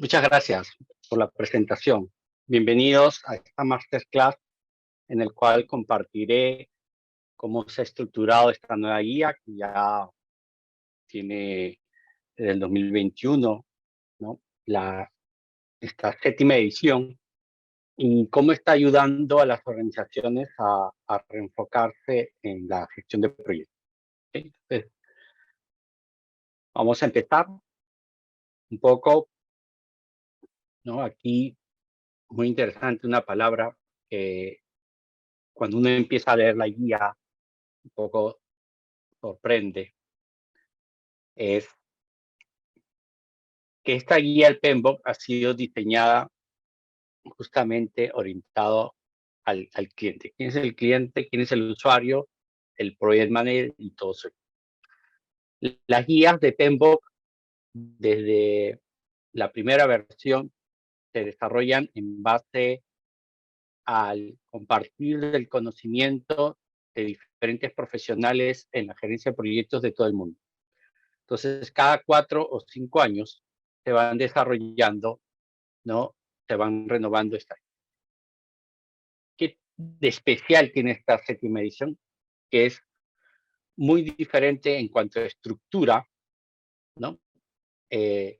Muchas gracias por la presentación. Bienvenidos a esta masterclass en el cual compartiré cómo se ha estructurado esta nueva guía que ya tiene desde el 2021, ¿no? Esta séptima edición y cómo está ayudando a las organizaciones a reenfocarse en la gestión de proyectos. ¿Sí? Entonces, vamos a empezar un poco, ¿no? Aquí, muy interesante, una palabra que cuando uno empieza a leer la guía un poco sorprende, es que esta guía, el PMBOK, ha sido diseñada justamente orientado al cliente. ¿Quién es el cliente? ¿Quién es el usuario? El project manager y todo eso. Las guías de PMBOK, desde la primera versión, se desarrollan en base al compartir del conocimiento de diferentes profesionales en la gerencia de proyectos de todo el mundo. Entonces, cada 4 o 5 años se van desarrollando, ¿no? Se van renovando esta. ¿Qué de especial tiene esta séptima edición? Que es muy diferente en cuanto a estructura, ¿no? En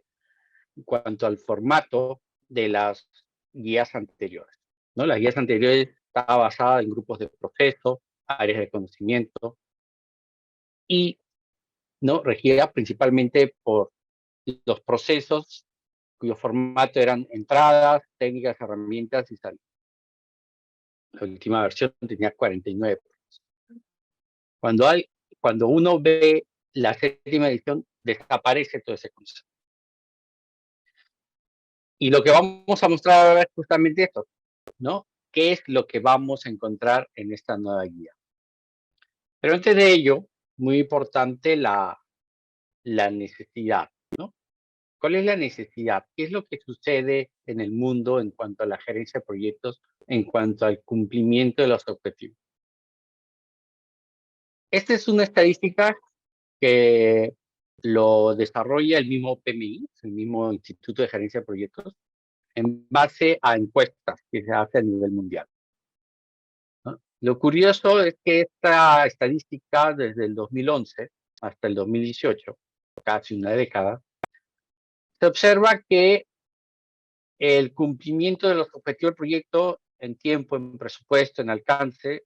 cuanto al formato de las guías anteriores, ¿no? Las guías anteriores estaban basadas en grupos de proceso, áreas de conocimiento y, ¿no? Regida principalmente por los procesos cuyo formato eran entradas, técnicas, herramientas y salidas. La última versión tenía 49. Cuando uno ve la séptima edición, desaparece todo ese concepto. Y lo que vamos a mostrar ahora es justamente esto, ¿no? ¿Qué es lo que vamos a encontrar en esta nueva guía? Pero antes de ello, muy importante la necesidad, ¿no? ¿Cuál es la necesidad? ¿Qué es lo que sucede en el mundo en cuanto a la gerencia de proyectos, en cuanto al cumplimiento de los objetivos? Esta es una estadística que lo desarrolla el mismo PMI, el mismo Instituto de Gerencia de Proyectos, en base a encuestas que se hacen a nivel mundial, ¿no? Lo curioso es que esta estadística, desde el 2011 hasta el 2018, casi una década, se observa que el cumplimiento de los objetivos del proyecto en tiempo, en presupuesto, en alcance,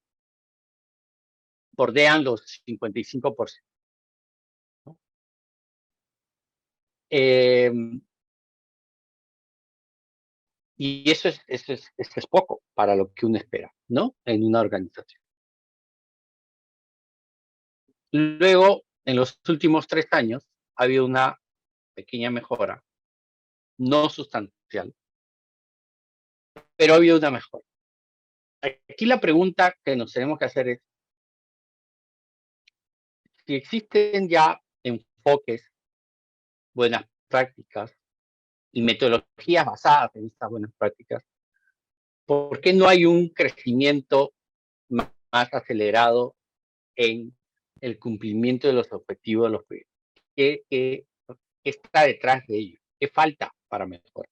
bordean los 55%, ¿no? Y eso es poco para lo que uno espera, ¿no? En una organización. Luego, en los últimos 3 años, ha habido una pequeña mejora, no sustancial, pero ha habido una mejora. Aquí la pregunta que nos tenemos que hacer es, si existen ya enfoques, buenas prácticas y metodologías basadas en estas buenas prácticas, ¿por qué no hay un crecimiento más acelerado en el cumplimiento de los objetivos de los proyectos? ¿Qué está detrás de ello? ¿Qué falta para mejorar?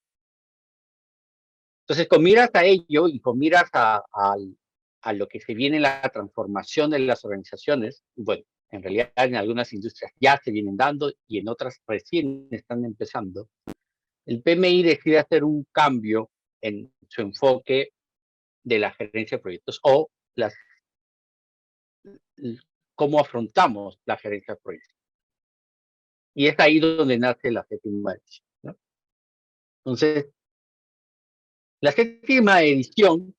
Entonces, con miras a ello y con miras a lo que se viene en la transformación de las organizaciones, bueno, en realidad en algunas industrias ya se vienen dando y en otras recién están empezando, el PMI decide hacer un cambio en su enfoque de la gerencia de proyectos o las, cómo afrontamos la gerencia de proyectos. Y es ahí donde nace la séptima edición, ¿no? Entonces, la séptima edición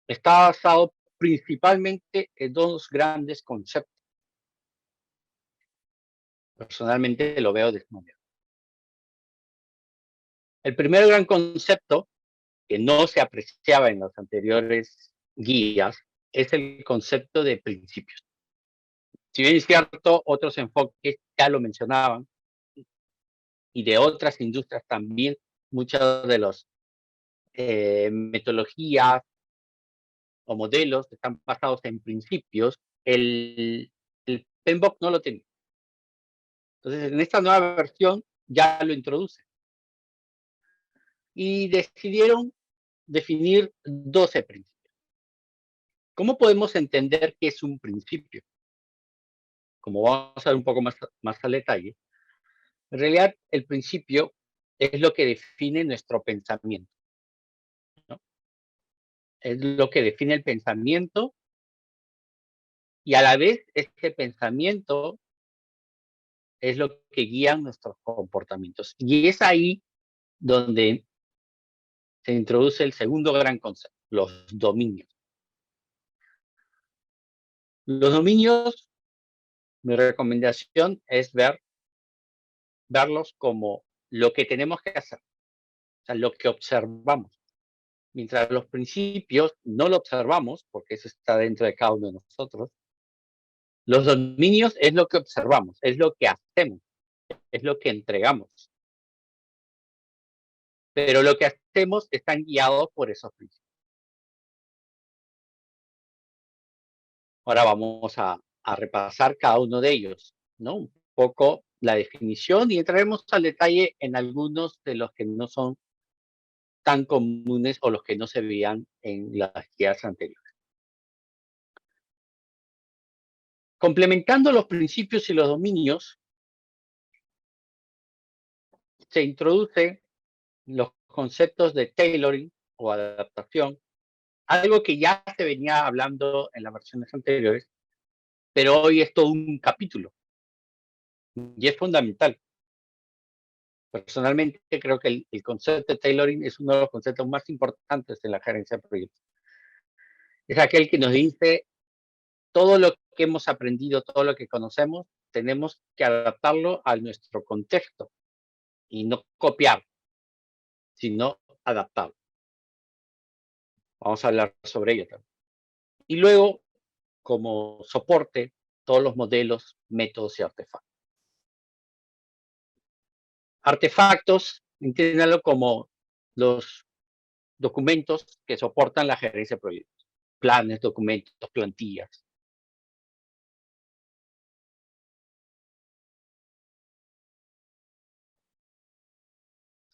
está basado principalmente en dos grandes conceptos. Personalmente lo veo de esta manera. El primer gran concepto, que no se apreciaba en las anteriores guías, es el concepto de principios. Si bien es cierto, otros enfoques ya lo mencionaban, y de otras industrias también, muchas de las metodologías o modelos están basados en principios, el PMBOK no lo tenía. Entonces, en esta nueva versión ya lo introduce. y decidieron definir 12 principios. ¿Cómo podemos entender qué es un principio? Como vamos a ver un poco más al detalle, en realidad el principio es lo que define nuestro pensamiento, ¿no? Es lo que define el pensamiento y a la vez este pensamiento es lo que guía nuestros comportamientos. Y es ahí donde se introduce el segundo gran concepto, los dominios. Los dominios, mi recomendación es verlos como lo que tenemos que hacer, o sea, lo que observamos. Mientras los principios no lo observamos, porque eso está dentro de cada uno de nosotros, los dominios es lo que observamos, es lo que hacemos, es lo que entregamos. Pero lo que hacemos están guiados por esos principios. Ahora vamos a repasar cada uno de ellos, ¿no? Un poco la definición y entraremos al detalle en algunos de los que no son tan comunes o los que no se veían en las guías anteriores. Complementando los principios y los dominios, se introducen los conceptos de tailoring o adaptación, algo que ya se venía hablando en las versiones anteriores, pero hoy es todo un capítulo y es fundamental. Personalmente creo que el concepto de tailoring es uno de los conceptos más importantes en la gerencia de proyectos. Es aquel que nos dice todo lo que hemos aprendido, todo lo que conocemos, tenemos que adaptarlo a nuestro contexto y no copiar, sino adaptarlo. Vamos a hablar sobre ello también. Y luego, como soporte, todos los modelos, métodos y artefactos. Artefactos, entiéndalo como los documentos que soportan la gerencia de proyectos. Planes, documentos, plantillas.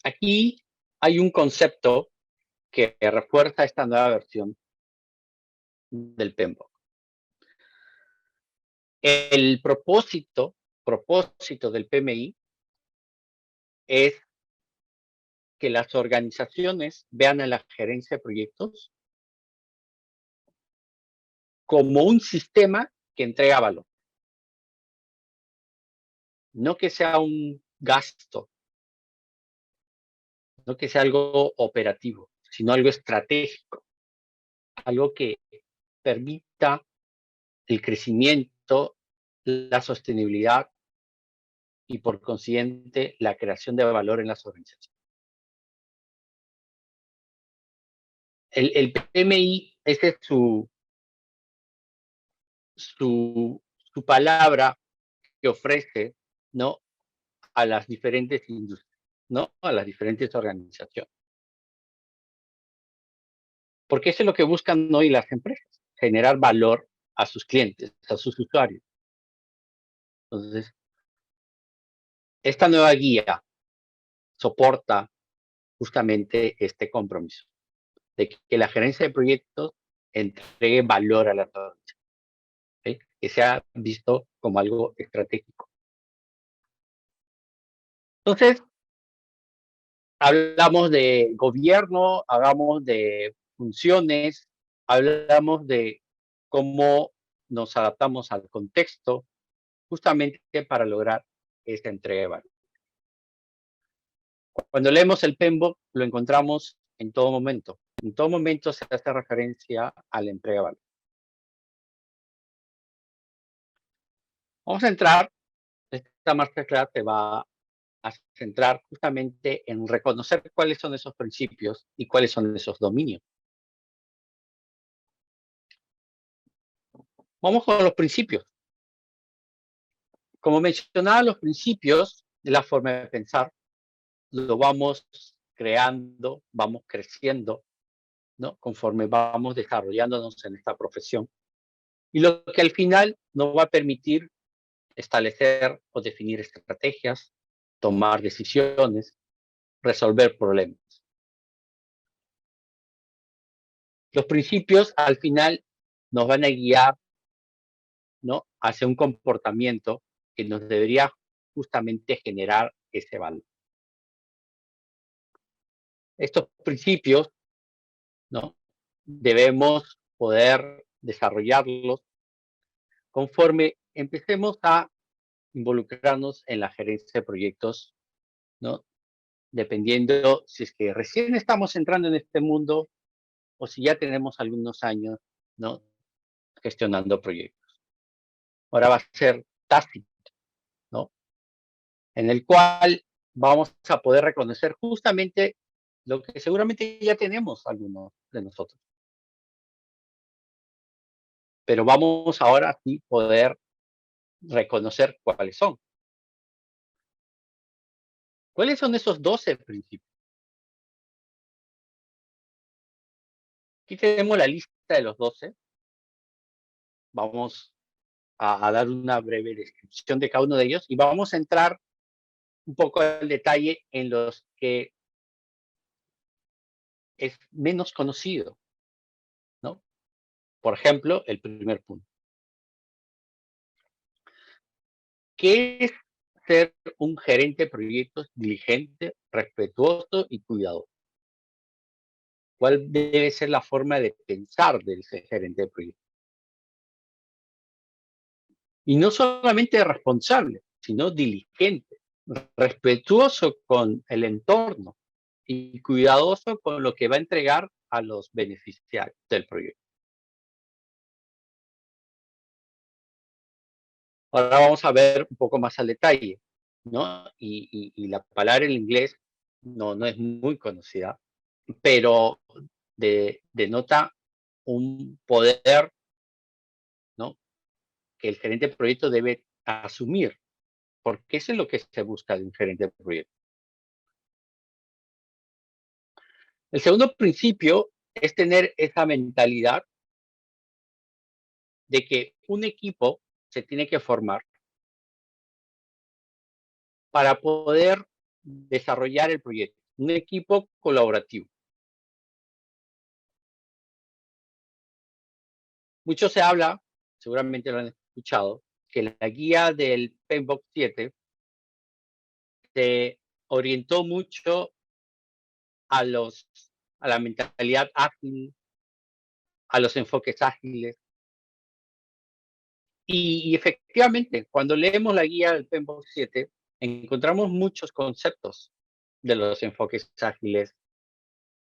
Aquí hay un concepto que refuerza esta nueva versión del PMBOK. El propósito del PMI es que las organizaciones vean a la gerencia de proyectos como un sistema que entrega valor. No que sea un gasto, no que sea algo operativo, sino algo estratégico, algo que permita el crecimiento, la sostenibilidad y por consiguiente la creación de valor en las organizaciones. El PMI, esa es su palabra que ofrece, ¿no? A las diferentes industrias, ¿no? A las diferentes organizaciones. Porque eso es lo que buscan hoy las empresas, generar valor a sus clientes, a sus usuarios. Entonces, esta nueva guía soporta justamente este compromiso de que la gerencia de proyectos entregue valor a la organización, ¿sí? Que sea visto como algo estratégico. Entonces, hablamos de gobierno, hablamos de funciones, hablamos de cómo nos adaptamos al contexto, justamente para lograr esta entrega de valor. Cuando leemos el PMBOK, lo encontramos en todo momento. En todo momento se hace referencia a la entrega de valor. Vamos a entrar, esta masterclass te va a centrar justamente en reconocer cuáles son esos principios y cuáles son esos dominios. Vamos con los principios. Como mencionaba, los principios de la forma de pensar lo vamos creando, vamos creciendo, ¿no? Conforme vamos desarrollándonos en esta profesión. Y lo que al final nos va a permitir establecer o definir estrategias, tomar decisiones, resolver problemas. Los principios al final nos van a guiar, ¿no?, hacia un comportamiento que nos debería justamente generar ese valor. Estos principios, ¿no?, debemos poder desarrollarlos conforme empecemos a involucrarnos en la gerencia de proyectos, ¿no? Dependiendo si es que recién estamos entrando en este mundo o si ya tenemos algunos años, ¿no?, gestionando proyectos. Ahora va a ser tácito, ¿no?, en el cual vamos a poder reconocer justamente lo que seguramente ya tenemos algunos de nosotros, pero vamos ahora sí poder reconocer cuáles son. ¿Cuáles son esos 12 principios? Aquí tenemos la lista de los 12. Vamos a dar una breve descripción de cada uno de ellos y vamos a entrar un poco al detalle en los que es menos conocido, ¿no? Por ejemplo, el primer punto. ¿Qué es ser un gerente de proyectos diligente, respetuoso y cuidadoso? ¿Cuál debe ser la forma de pensar de ese gerente de proyectos? Y no solamente responsable, sino diligente, respetuoso con el entorno y cuidadoso con lo que va a entregar a los beneficiarios del proyecto. Ahora vamos a ver un poco más al detalle, ¿no? Y la palabra en inglés no es muy conocida, pero denota un poder, ¿no?, que el gerente de proyecto debe asumir, porque eso es lo que se busca de un gerente de proyecto. El segundo principio es tener esa mentalidad de que un equipo se tiene que formar para poder desarrollar el proyecto, un equipo colaborativo. Mucho se habla, seguramente lo han escuchado, que la guía del PMBOK 7 se orientó mucho a los a la mentalidad ágil, a los enfoques ágiles. Y efectivamente, cuando leemos la guía del PMBOK 7, encontramos muchos conceptos de los enfoques ágiles,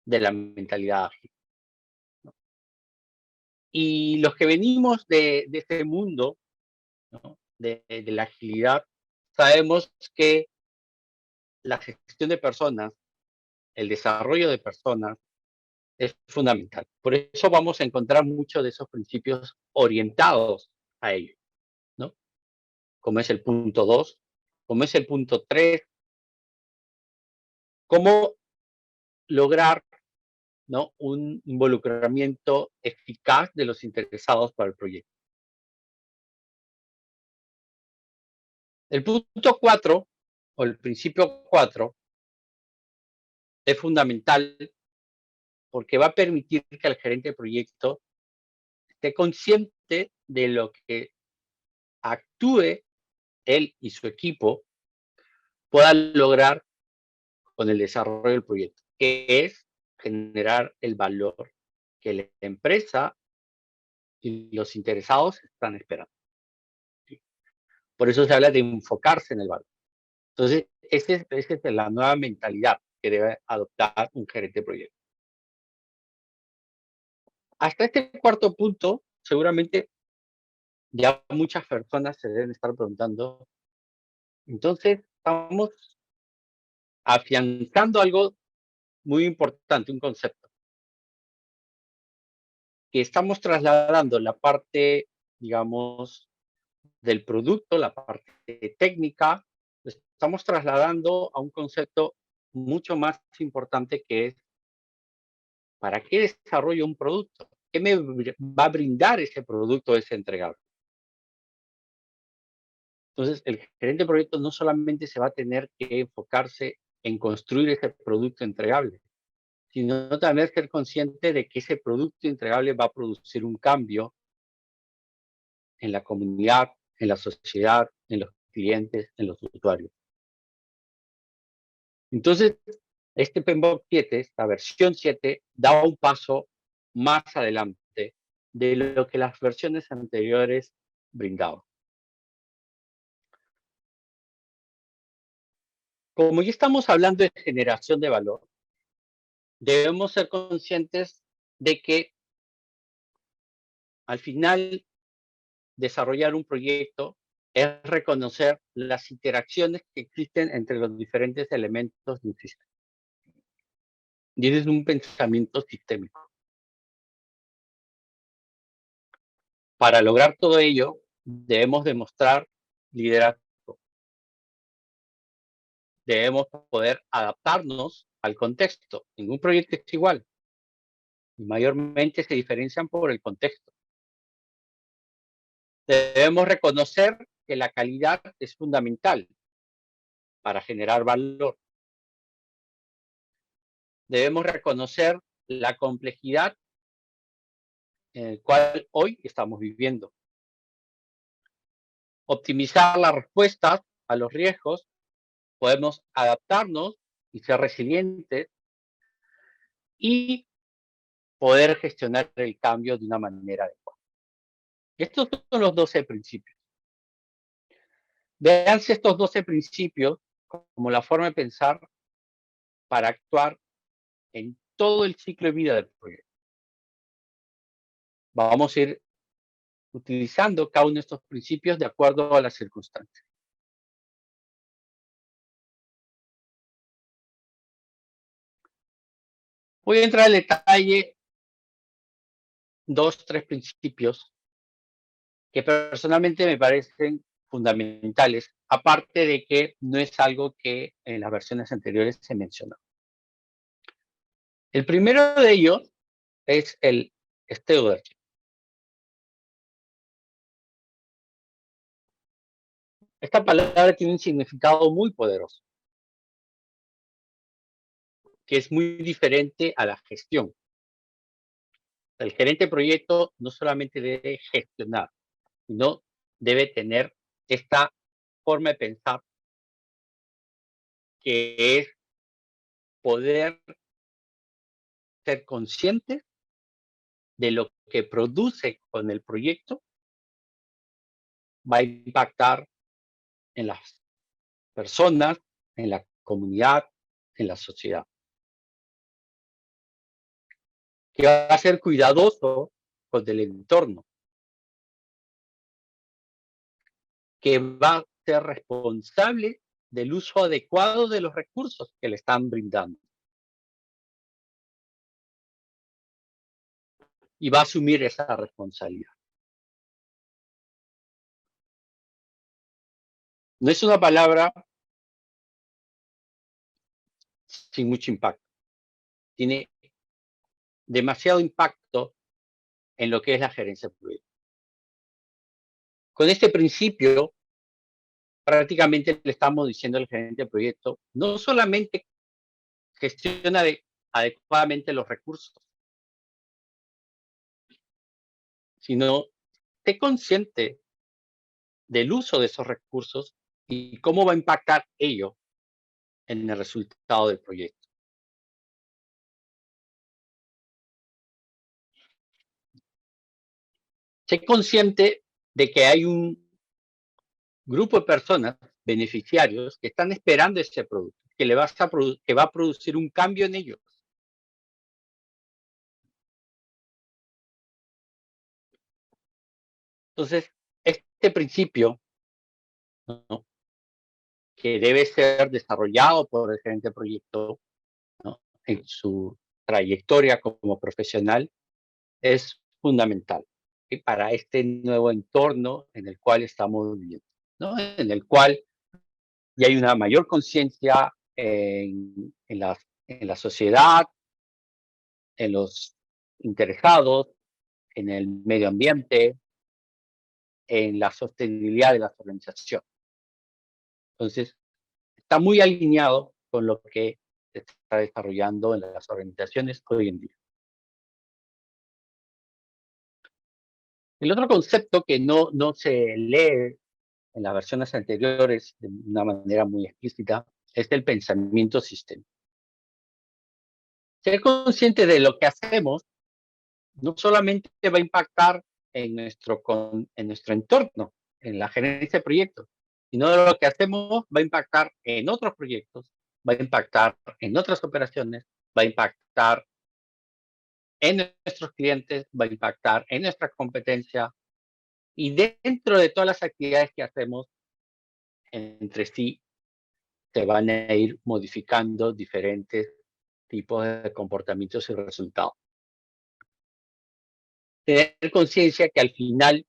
de la mentalidad ágil. Y los que venimos de este mundo, ¿no?, de la agilidad, sabemos que la gestión de personas, el desarrollo de personas es fundamental. Por eso vamos a encontrar muchos de esos principios orientados a ello, ¿no? Como es el punto 2, como es el punto 3, cómo lograr, ¿no?, un involucramiento eficaz de los interesados para el proyecto. El punto 4 o el principio 4 es fundamental porque va a permitir que el gerente de proyecto esté consciente de lo que actúe él y su equipo puedan lograr con el desarrollo del proyecto, que es generar el valor que la empresa y los interesados están esperando. ¿Sí? Por eso se habla de enfocarse en el valor. Entonces, esa es la nueva mentalidad que debe adoptar un gerente de proyecto. Hasta este cuarto punto, seguramente ya muchas personas se deben estar preguntando, entonces estamos afianzando algo muy importante, un concepto, que estamos trasladando la parte, digamos, del producto, la parte técnica, lo estamos trasladando a un concepto mucho más importante que es, ¿para qué desarrollo un producto? ¿Qué me va a brindar ese producto, ese entregable? Entonces, el gerente de proyecto no solamente se va a tener que enfocarse en construir ese producto entregable, sino también ser consciente de que ese producto entregable va a producir un cambio en la comunidad, en la sociedad, en los clientes, en los usuarios. Entonces, este PMBOK 7, esta versión 7, da un paso más adelante de lo que las versiones anteriores brindaban. Como ya estamos hablando de generación de valor, debemos ser conscientes de que al final desarrollar un proyecto es reconocer las interacciones que existen entre los diferentes elementos de un sistema. Y ese es un pensamiento sistémico. Para lograr todo ello, debemos demostrar liderazgo. Debemos poder adaptarnos al contexto. Ningún proyecto es igual. Y mayormente se diferencian por el contexto. Debemos reconocer que la calidad es fundamental para generar valor. Debemos reconocer la complejidad en la cual hoy estamos viviendo. Optimizar las respuestas a los riesgos, podemos adaptarnos y ser resilientes y poder gestionar el cambio de una manera adecuada. Estos son los 12 principios. Véanse estos 12 principios como la forma de pensar para actuar en todo el ciclo de vida del proyecto. Vamos a ir utilizando cada uno de estos principios de acuerdo a las circunstancias. Voy a entrar al detalle 2, 3 principios que personalmente me parecen fundamentales, aparte de que no es algo que en las versiones anteriores se mencionó. El primero de ellos es el stewardship. Esta palabra tiene un significado muy poderoso, que es muy diferente a la gestión. El gerente de proyecto no solamente debe gestionar, sino debe tener esta forma de pensar que es poder ser consciente de lo que produce con el proyecto va a impactar en las personas, en la comunidad, en la sociedad. Que va a ser cuidadoso con el entorno, que va a ser responsable del uso adecuado de los recursos que le están brindando. Y va a asumir esa responsabilidad. No es una palabra sin mucho impacto. Tiene demasiado impacto en lo que es la gerencia de proyectos. Con este principio, prácticamente le estamos diciendo al gerente de proyecto, no solamente gestiona adecuadamente los recursos, sino esté consciente del uso de esos recursos y cómo va a impactar ello en el resultado del proyecto. Sé consciente de que hay un grupo de personas, beneficiarios, que están esperando ese producto, que va a producir un cambio en ellos. Entonces, este principio, ¿no?, que debe ser desarrollado por el gerente de proyecto, ¿no?, en su trayectoria como profesional, es fundamental, ¿sí?, para este nuevo entorno en el cual estamos viviendo, ¿no?, en el cual ya hay una mayor conciencia en la sociedad, en los interesados, en el medio ambiente, en la sostenibilidad de las organizaciones. Entonces, está muy alineado con lo que se está desarrollando en las organizaciones hoy en día. El otro concepto que no se lee en las versiones anteriores de una manera muy explícita es el pensamiento sistémico. Ser consciente de lo que hacemos no solamente va a impactar en nuestro entorno, en la gerencia de proyectos, sino de lo que hacemos va a impactar en otros proyectos, va a impactar en otras operaciones, va a impactar en nuestros clientes, va a impactar en nuestra competencia y dentro de todas las actividades que hacemos entre sí se van a ir modificando diferentes tipos de comportamientos y resultados. Tener conciencia que al final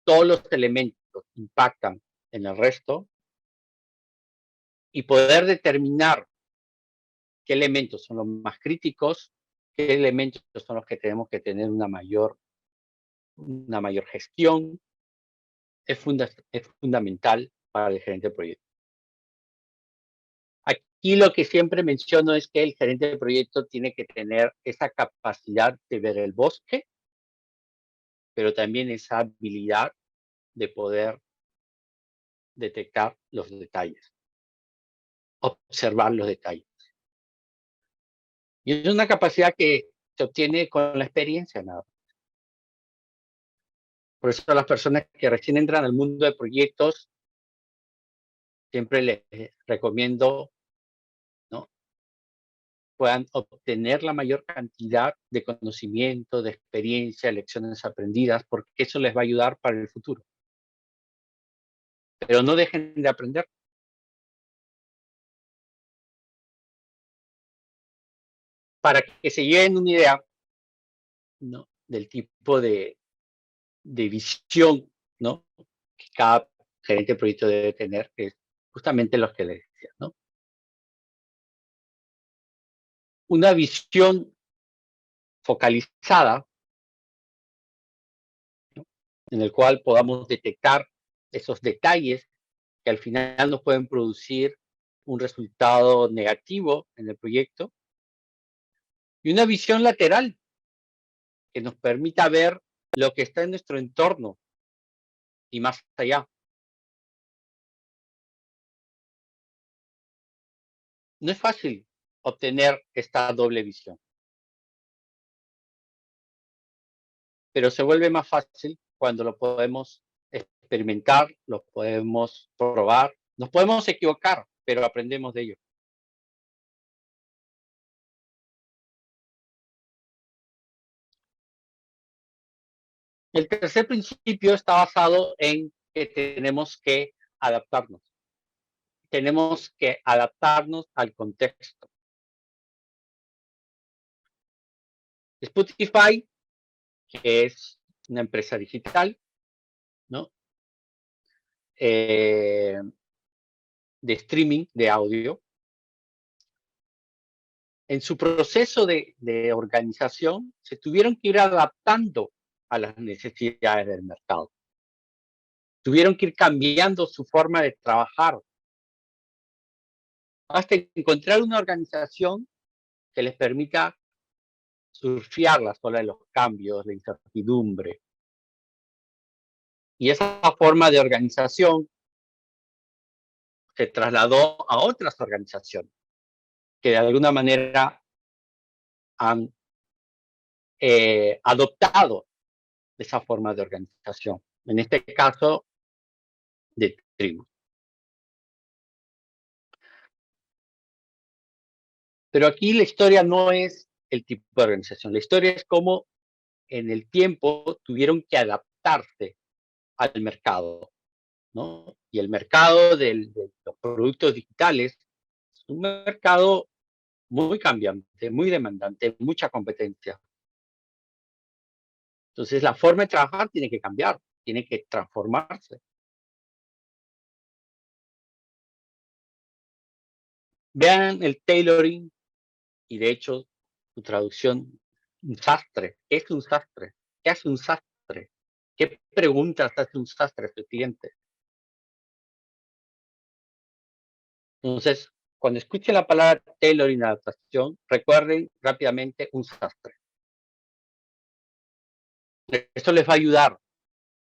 todos los elementos impactan en el resto y poder determinar qué elementos son los más críticos, qué elementos son los que tenemos que tener una mayor gestión, es fundamental para el gerente de proyecto. Aquí lo que siempre menciono es que el gerente de proyecto tiene que tener esa capacidad de ver el bosque, pero también esa habilidad de poder detectar los detalles, observar los detalles. Y es una capacidad que se obtiene con la experiencia, nada. Por eso a las personas que recién entran al mundo de proyectos, siempre les recomiendo, ¿no? Puedan obtener la mayor cantidad de conocimiento, de experiencia, lecciones aprendidas, porque eso les va a ayudar para el futuro. Pero no dejen de aprender. Para que se lleven una idea, ¿no? Del tipo de visión, ¿no? Que cada gerente de proyecto debe tener, que es justamente lo que les decía, ¿no? Una visión focalizada, ¿no? En el cual podamos detectar esos detalles que al final nos pueden producir un resultado negativo en el proyecto, y una visión lateral que nos permita ver lo que está en nuestro entorno y más allá. No es fácil obtener esta doble visión, pero se vuelve más fácil cuando lo podemos experimentar, lo podemos probar, nos podemos equivocar, pero aprendemos de ello. El tercer principio está basado en que tenemos que adaptarnos al contexto. Spotify, que es una empresa digital, ¿no? De streaming de audio, en su proceso de organización se tuvieron que ir adaptando a las necesidades del mercado. Tuvieron que ir cambiando su forma de trabajar hasta encontrar una organización que les permita surfear la ola de los cambios, la incertidumbre. Y esa forma de organización se trasladó a otras organizaciones que de alguna manera han adoptado esa forma de organización. En este caso, de tribu. Pero aquí la historia no es el tipo de organización, la historia es cómo en el tiempo tuvieron que adaptarse al mercado, ¿no? Y el mercado de los productos digitales es un mercado muy cambiante, muy demandante, mucha competencia. Entonces la forma de trabajar tiene que cambiar, tiene que transformarse. Vean el tailoring y de hecho su traducción, un sastre. ¿Qué es un sastre? ¿Qué hace un sastre? ¿Qué preguntas hace un sastre a su cliente? Entonces, Cuando escuchen la palabra tailoring adaptación, recuerden rápidamente un sastre. Esto les va a ayudar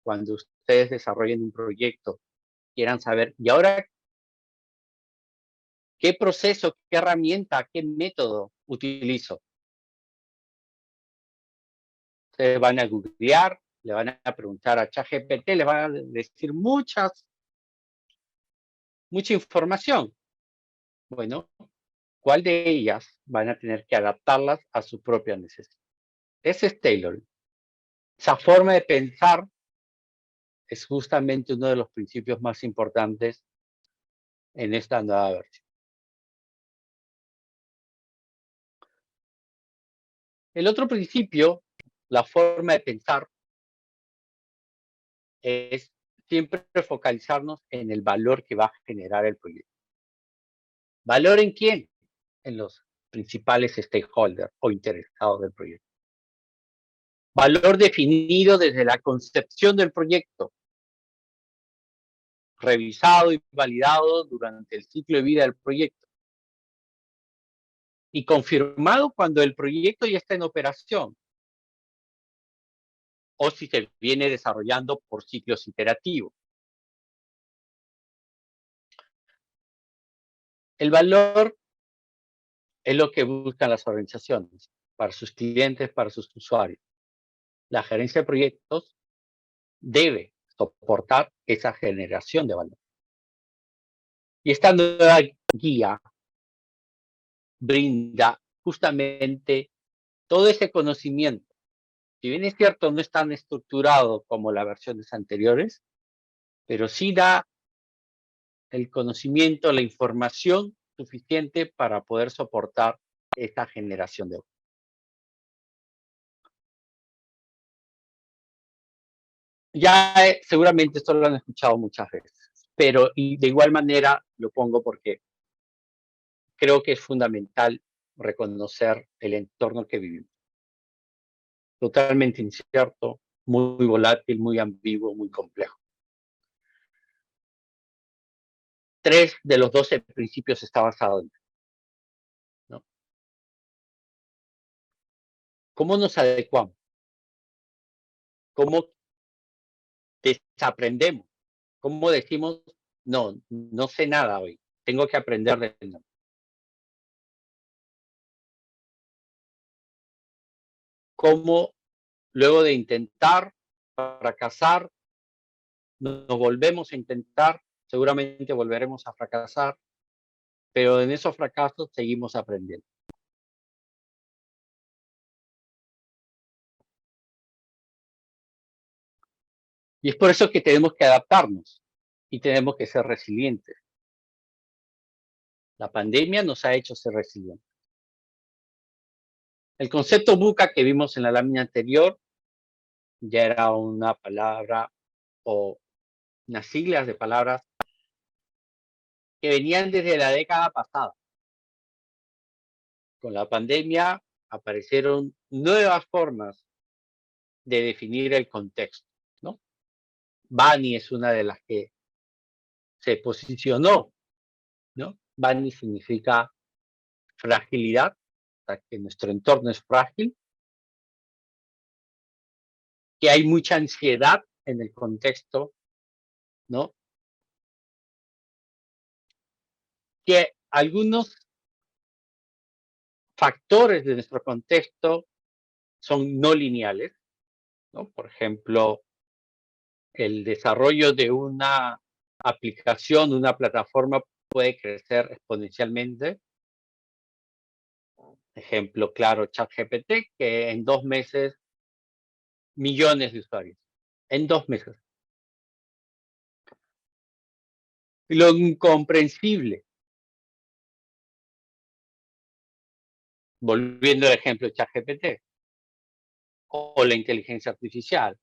cuando ustedes desarrollen un proyecto, quieran saber, ¿y ahora qué proceso, qué herramienta, qué método utilizo? Ustedes van a googlear, le van a preguntar a ChatGPT, le van a decir mucha información. Bueno, ¿cuál de ellas van a tener que adaptarlas a su propia necesidad? Ese es tailoring. Esa forma de pensar es justamente uno de los principios más importantes en esta nueva versión. El otro principio, la forma de pensar, es siempre focalizarnos en el valor que va a generar el proyecto. ¿Valor en quién? En los principales stakeholders o interesados del proyecto. Valor definido desde la concepción del proyecto, revisado y validado durante el ciclo de vida del proyecto y confirmado cuando el proyecto ya está en operación o si se viene desarrollando por ciclos iterativos. El valor es lo que buscan las organizaciones para sus clientes, para sus usuarios. La gerencia de proyectos debe soportar esa generación de valor. Y esta nueva guía brinda justamente todo ese conocimiento. Si bien es cierto, no es tan estructurado como las versiones anteriores, pero sí da el conocimiento, la información suficiente para poder soportar esta generación de valor. Ya seguramente esto lo han escuchado muchas veces, pero y de igual manera lo pongo porque creo que es fundamental reconocer el entorno que vivimos. Totalmente incierto, muy volátil, muy ambiguo, muy complejo. 3 de los 12 principios está basado en, ¿no? ¿Cómo nos adecuamos? ¿Cómo desaprendemos? ¿Cómo decimos, no, no sé nada hoy, tengo que aprender de nuevo? ¿Cómo luego de intentar, fracasar, nos volvemos a intentar, seguramente volveremos a fracasar, pero en esos fracasos seguimos aprendiendo? Y es por eso que tenemos que adaptarnos y tenemos que ser resilientes. La pandemia nos ha hecho ser resilientes. El concepto VUCA que vimos en la lámina anterior ya era una palabra o unas siglas de palabras que venían desde la década pasada. Con la pandemia aparecieron nuevas formas de definir el contexto, ¿no? Bani es una de las que se posicionó, ¿no? Bani significa fragilidad, o sea, que nuestro entorno es frágil, que hay mucha ansiedad en el contexto, ¿no? Que algunos factores de nuestro contexto son no lineales, ¿no? Por ejemplo, el desarrollo de una aplicación, una plataforma puede crecer exponencialmente. Ejemplo claro, ChatGPT, que en 2 meses, millones de usuarios. En 2 meses. Lo incomprensible, volviendo al ejemplo de ChatGPT, o la inteligencia artificial,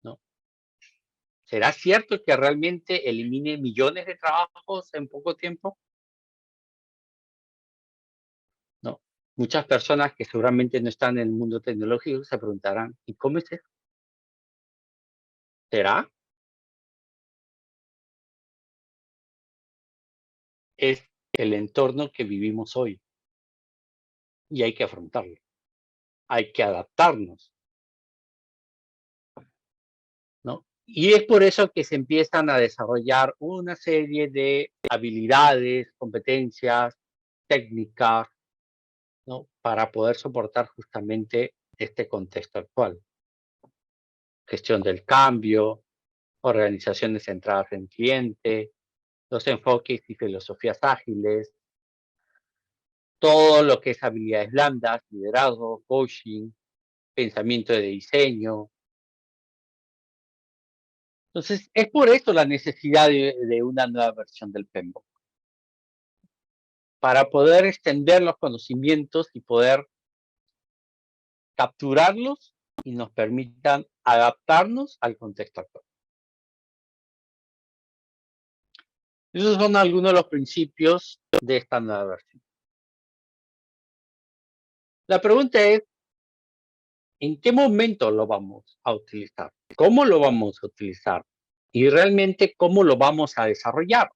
¿no? ¿Será cierto que realmente elimine millones de trabajos en poco tiempo? No. Muchas personas que seguramente no están en el mundo tecnológico se preguntarán, ¿y cómo es eso? ¿Será? es el entorno que vivimos hoy y hay que afrontarlo. Hay que adaptarnos, ¿no? Y es por eso que se empiezan a desarrollar una serie de habilidades, competencias, técnicas, ¿no? Para poder soportar justamente este contexto actual. Gestión del cambio, organizaciones centradas en cliente, los enfoques y filosofías ágiles, todo lo que es habilidades blandas, liderazgo, coaching, pensamiento de diseño. Entonces, es por eso la necesidad de una nueva versión del PMBOK, para poder extender los conocimientos y poder capturarlos y nos permitan adaptarnos al contexto actual. Esos son algunos de los principios de esta nueva versión. La pregunta es, ¿en qué momento lo vamos a utilizar? ¿Cómo lo vamos a utilizar? Y realmente, ¿cómo lo vamos a desarrollar?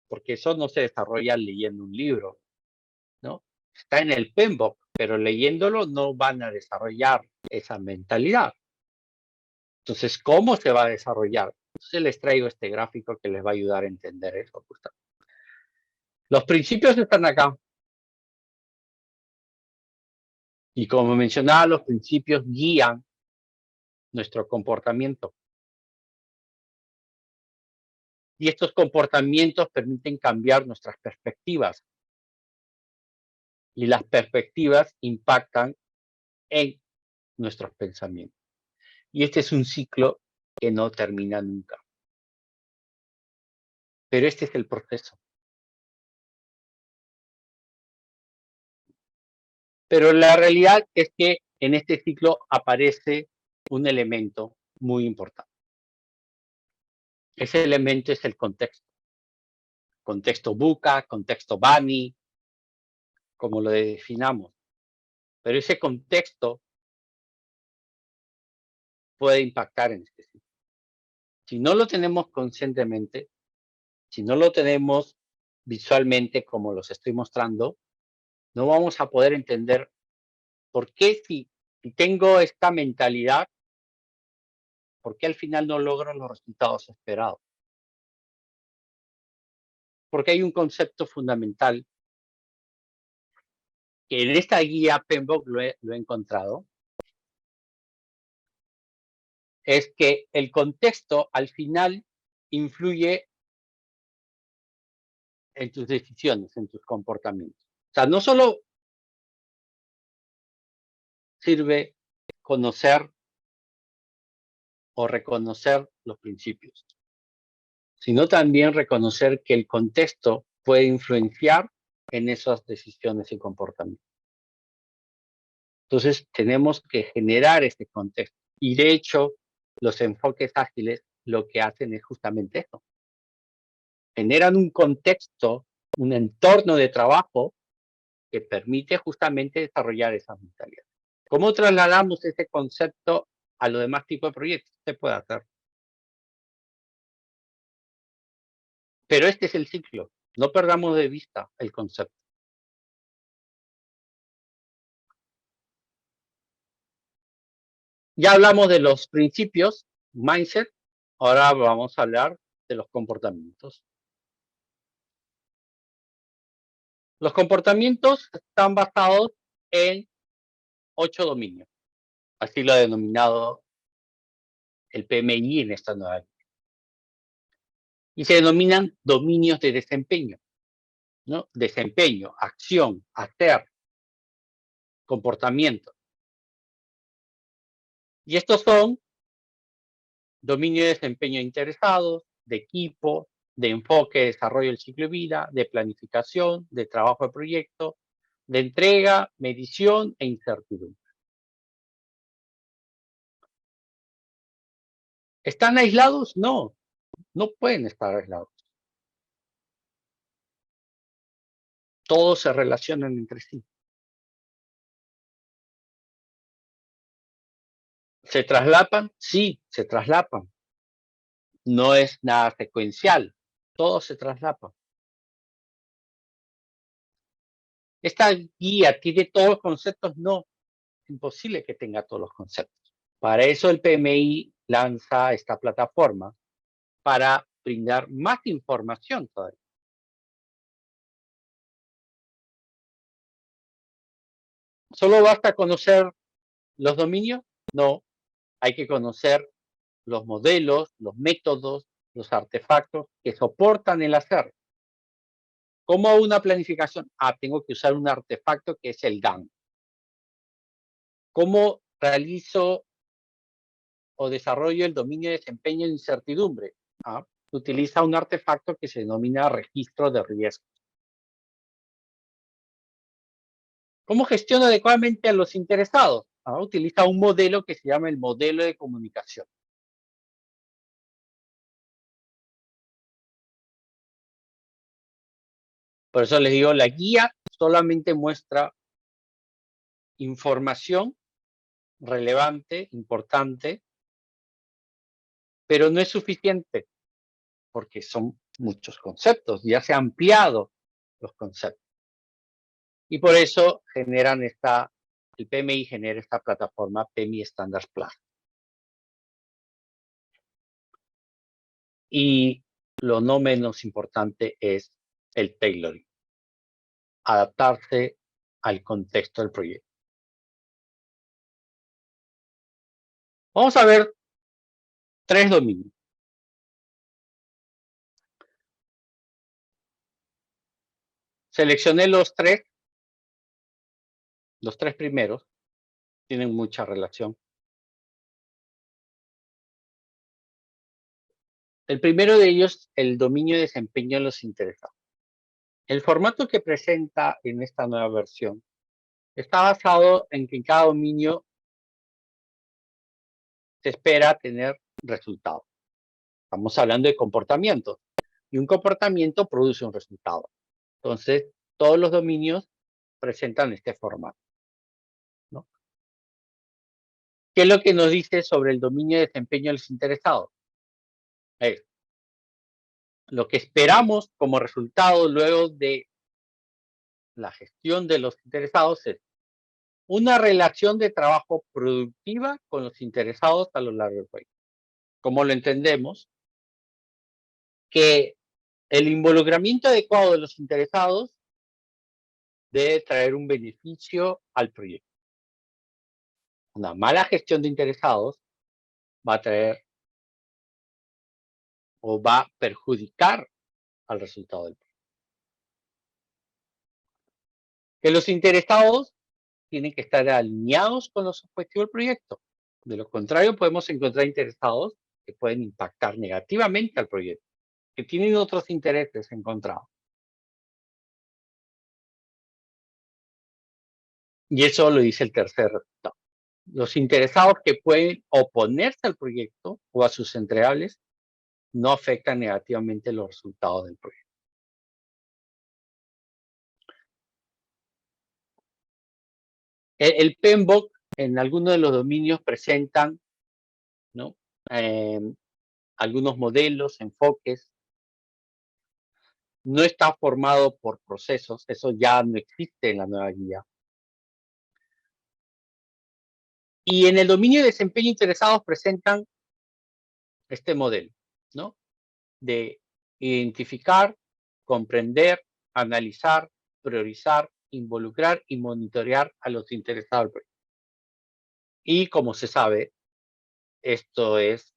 Porque eso no se desarrolla leyendo un libro, ¿no? Está en el PMBOK, pero leyéndolo no van a desarrollar esa mentalidad. Entonces, ¿cómo se va a desarrollar? Entonces les traigo este gráfico que les va a ayudar a entender eso. Los principios están acá. Y como mencionaba, los principios guían nuestro comportamiento. Y estos comportamientos permiten cambiar nuestras perspectivas. Y las perspectivas impactan en nuestros pensamientos. Y este es un ciclo que no termina nunca. Pero este es el proceso. Pero la realidad es que en este ciclo aparece un elemento muy importante. Ese elemento es el contexto. Contexto buca, contexto Bani, como lo definamos. Pero ese contexto puede impactar en este ciclo. Si no lo tenemos conscientemente, si no lo tenemos visualmente como los estoy mostrando, no vamos a poder entender por qué si tengo esta mentalidad, por qué al final no logro los resultados esperados. Porque hay un concepto fundamental que en esta guía PMBOK lo he encontrado, es que el contexto al final influye en tus decisiones, en tus comportamientos. O sea, no solo sirve conocer o reconocer los principios, sino también reconocer que el contexto puede influenciar en esas decisiones y comportamientos. Entonces, tenemos que generar este contexto. Y de hecho, los enfoques ágiles lo que hacen es justamente eso. Generan un contexto, un entorno de trabajo que permite justamente desarrollar esa mentalidad. ¿Cómo trasladamos ese concepto a los demás tipos de proyectos? Se puede hacer. Pero este es el ciclo. No perdamos de vista el concepto. Ya hablamos de los principios, mindset. Ahora vamos a hablar de los comportamientos. Los comportamientos están basados en 8 dominios. Así lo ha denominado el PMI en esta nueva guía. Y se denominan dominios de desempeño, ¿no? Desempeño, acción, hacer, comportamiento. Y estos son dominios de desempeño interesados, de equipo, de enfoque, desarrollo del ciclo de vida, de planificación, de trabajo de proyecto, de entrega, medición e incertidumbre. ¿Están aislados? No, no pueden estar aislados. Todos se relacionan entre sí. ¿Se traslapan? Sí, se traslapan. No es nada secuencial. Todos se traslapan. ¿Esta guía tiene todos los conceptos? No, es imposible que tenga todos los conceptos. Para eso el PMI lanza esta plataforma para brindar más información todavía. ¿Solo basta conocer los dominios? No, hay que conocer los modelos, los métodos, los artefactos que soportan el hacer. ¿Cómo una planificación? Tengo que usar un artefacto que es el GAN. ¿Cómo realizo o desarrollo el dominio de desempeño e incertidumbre? Utiliza un artefacto que se denomina registro de riesgo. ¿Cómo gestiono adecuadamente a los interesados? Utiliza un modelo que se llama el modelo de comunicación. Por eso les digo, la guía solamente muestra información relevante, importante, pero no es suficiente porque son muchos conceptos, ya se han ampliado los conceptos. Y por eso el PMI genera esta plataforma PMI Standards Plus. Y lo no menos importante es el tailoring, adaptarse al contexto del proyecto. Vamos a ver 3 dominios. Seleccioné los tres primeros, tienen mucha relación. El primero de ellos, el dominio de desempeño de los interesados. El formato que presenta en esta nueva versión está basado en que en cada dominio se espera tener resultados. Estamos hablando de comportamientos y un comportamiento produce un resultado. Entonces, todos los dominios presentan este formato, ¿no? ¿Qué es lo que nos dice sobre el dominio de desempeño de los interesados? Lo que esperamos como resultado luego de la gestión de los interesados es una relación de trabajo productiva con los interesados a lo largo del proyecto. ¿Cómo lo entendemos? Que el involucramiento adecuado de los interesados debe traer un beneficio al proyecto. Una mala gestión de interesados va a traer o va a perjudicar al resultado del proyecto. Que los interesados tienen que estar alineados con los objetivos del proyecto. De lo contrario, podemos encontrar interesados que pueden impactar negativamente al proyecto, que tienen otros intereses encontrados. Y eso lo dice el tercer resultado. Los interesados que pueden oponerse al proyecto o a sus entregables no afectan negativamente los resultados del proyecto. El PMBOK en algunos de los dominios presentan, ¿no? Algunos modelos, enfoques. No está formado por procesos, eso ya no existe en la nueva guía. Y en el dominio de desempeño interesados presentan este modelo, ¿no? De identificar, comprender, analizar, priorizar, involucrar y monitorear a los interesados del proyecto. Y como se sabe, esto es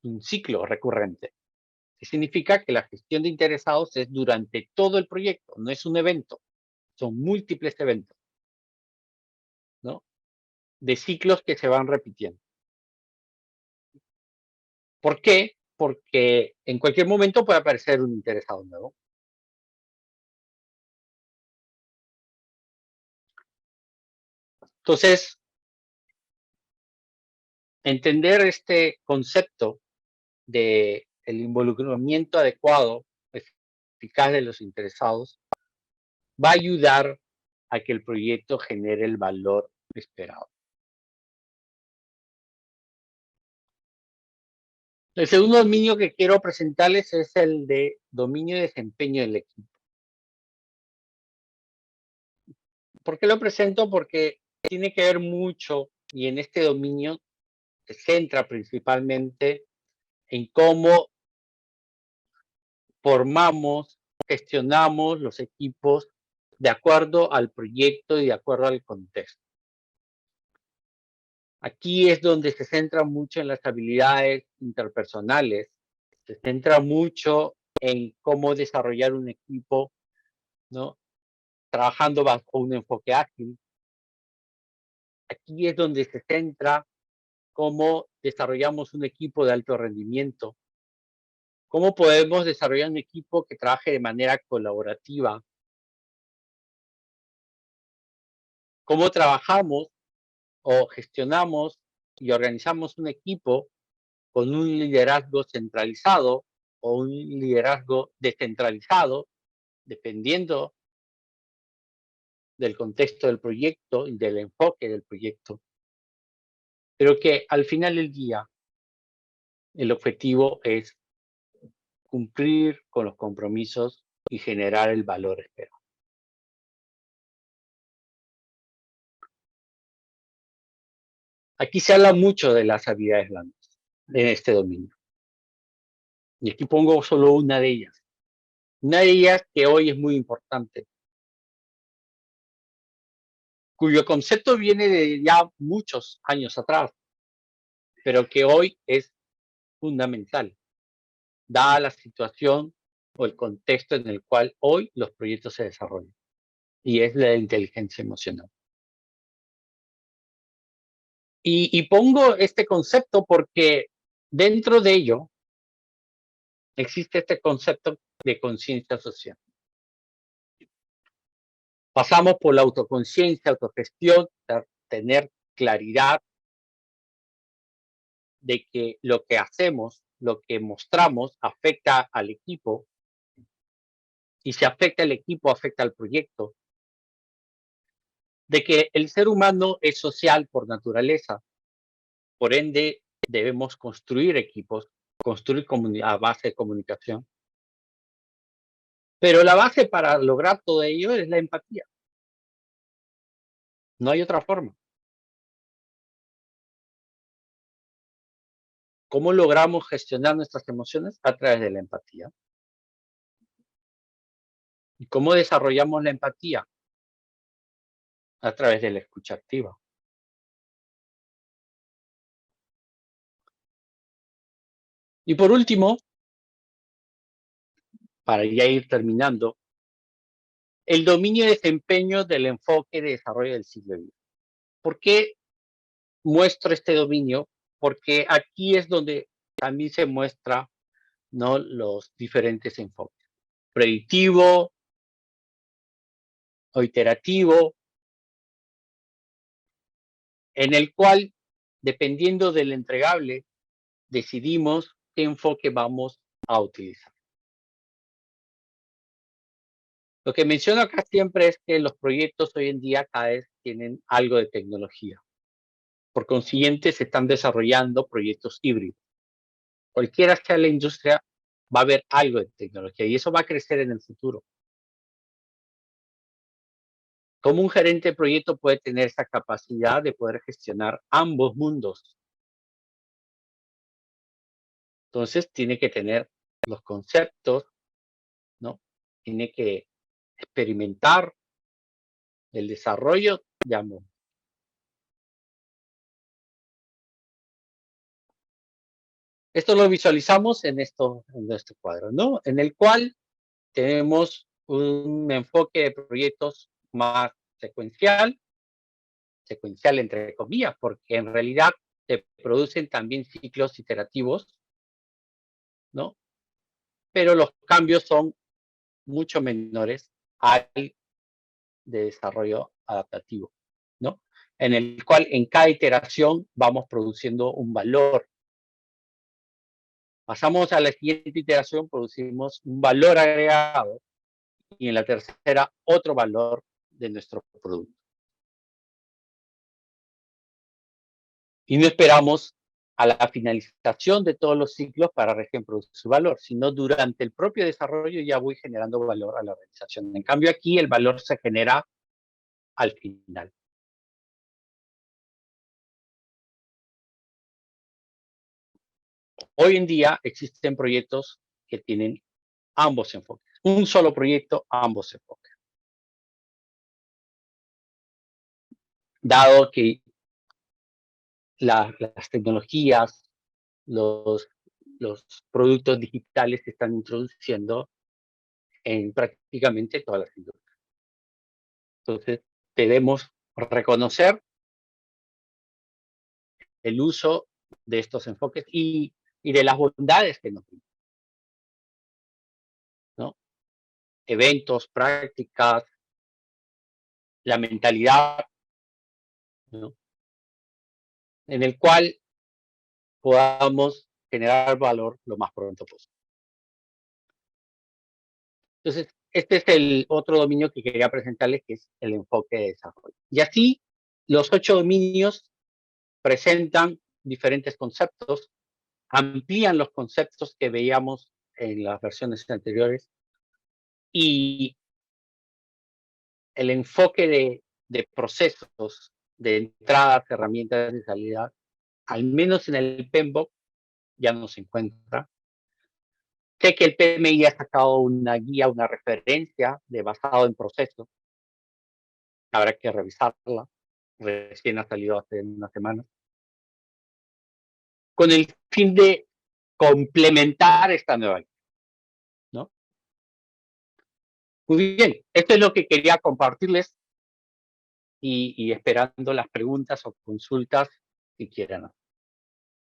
un ciclo recurrente, que significa que la gestión de interesados es durante todo el proyecto, no es un evento, son múltiples eventos, ¿no? De ciclos que se van repitiendo. ¿Por qué? Porque en cualquier momento puede aparecer un interesado nuevo. Entonces, entender este concepto de el involucramiento adecuado, eficaz de los interesados, va a ayudar a que el proyecto genere el valor esperado. El segundo dominio que quiero presentarles es el de dominio y desempeño del equipo. ¿Por qué lo presento? Porque tiene que ver mucho, y en este dominio se centra principalmente en cómo formamos, gestionamos los equipos de acuerdo al proyecto y de acuerdo al contexto. Aquí es donde se centra mucho en las habilidades interpersonales, se centra mucho en cómo desarrollar un equipo, ¿no? Trabajando bajo un enfoque ágil. Aquí es donde se centra cómo desarrollamos un equipo de alto rendimiento, cómo podemos desarrollar un equipo que trabaje de manera colaborativa, cómo trabajamos o gestionamos y organizamos un equipo con un liderazgo centralizado o un liderazgo descentralizado, dependiendo del contexto del proyecto y del enfoque del proyecto, pero que al final del día el objetivo es cumplir con los compromisos y generar el valor esperado. Aquí se habla mucho de las habilidades blandas en este dominio. Y aquí pongo solo una de ellas. Una de ellas que hoy es muy importante, cuyo concepto viene de ya muchos años atrás, pero que hoy es fundamental, dada la situación o el contexto en el cual hoy los proyectos se desarrollan, y es la inteligencia emocional. Y pongo este concepto porque dentro de ello existe este concepto de conciencia social. Pasamos por la autoconciencia, autogestión, tener claridad de que lo que hacemos, lo que mostramos, afecta al equipo, y si afecta al equipo, afecta al proyecto, de que el ser humano es social por naturaleza, por ende debemos construir equipos, construir a base de comunicación, pero la base para lograr todo ello es la empatía, no hay otra forma. ¿Cómo logramos gestionar nuestras emociones? A través de la empatía. ¿Y cómo desarrollamos la empatía? A través de la escucha activa. Y por último, para ya ir terminando, el dominio y desempeño del enfoque de desarrollo del ciclo de vida. ¿Por qué muestro este dominio? Porque aquí es donde también se muestra, ¿no?, los diferentes enfoques. Predictivo o iterativo, en el cual, dependiendo del entregable, decidimos qué enfoque vamos a utilizar. Lo que menciono acá siempre es que los proyectos hoy en día cada vez tienen algo de tecnología. Por consiguiente, se están desarrollando proyectos híbridos. Cualquiera sea la industria, va a haber algo de tecnología y eso va a crecer en el futuro. Como un gerente de proyecto puede tener esa capacidad de poder gestionar ambos mundos. Entonces, tiene que tener los conceptos, ¿no? Tiene que experimentar el desarrollo de ambos. Esto lo visualizamos en este cuadro, ¿no? En el cual tenemos un enfoque de proyectos más secuencial, secuencial entre comillas, porque en realidad se producen también ciclos iterativos, ¿no? Pero los cambios son mucho menores al de desarrollo adaptativo, ¿no? En el cual en cada iteración vamos produciendo un valor. Pasamos a la siguiente iteración, producimos un valor agregado y en la tercera otro valor de nuestro producto. Y no esperamos a la finalización de todos los ciclos para recién producir su valor, sino durante el propio desarrollo ya voy generando valor a la organización. En cambio aquí el valor se genera al final. Hoy en día existen proyectos que tienen ambos enfoques. Un solo proyecto, ambos enfoques. Dado que las tecnologías, los, los productos digitales se están introduciendo en prácticamente todas las industrias. Entonces, debemos reconocer el uso de estos enfoques y de las bondades que nos brindan, ¿no? Eventos, prácticas, la mentalidad, ¿no? En el cual podamos generar valor lo más pronto posible. Entonces, este es el otro dominio que quería presentarles, que es el enfoque de desarrollo. Y así, los 8 dominios presentan diferentes conceptos, amplían los conceptos que veíamos en las versiones anteriores y el enfoque de procesos, de entradas, herramientas de salida, al menos en el PMBOK, ya no se encuentra. Sé que el PMI ha sacado una guía, una referencia de basado en procesos. Habrá que revisarla. Recién ha salido hace una semana. Con el fin de complementar esta nueva guía, ¿no? Muy bien, esto es lo que quería compartirles y esperando las preguntas o consultas que quieran.